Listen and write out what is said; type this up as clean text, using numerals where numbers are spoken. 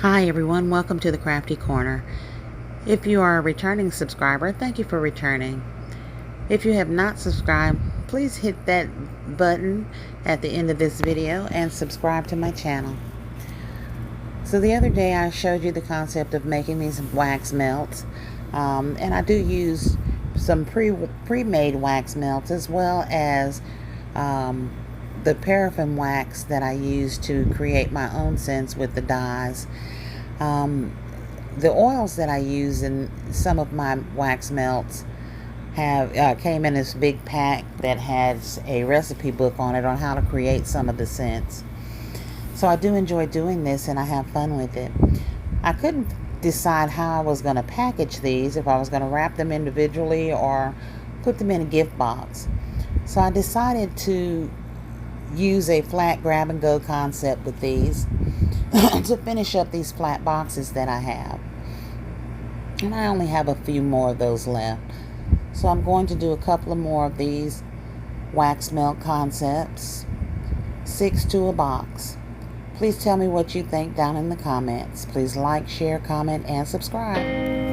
Hi everyone, welcome to the Crafty Corner. If you are a returning subscriber, thank you for returning. If you have not subscribed, please hit that button at the end of this video and subscribe to my channel. So the other day I showed you the concept of making these wax melts, and I do use some pre-made wax melts as well as the paraffin wax that I use to create my own scents with the dyes. The oils that I use in some of my wax melts have came in this big pack that has a recipe book on it on how to create some of the scents. So I do enjoy doing this and I have fun with it. I couldn't decide how I was going to package these, if I was going to wrap them individually or put them in a gift box. So I decided to use a flat grab and go concept with these to finish up these flat boxes that I have. And I only have a few more of those left. So I'm going to do a couple of more of these wax melt concepts, 6 to a box. Please tell me what you think down in the comments. Please like, share, comment, and subscribe.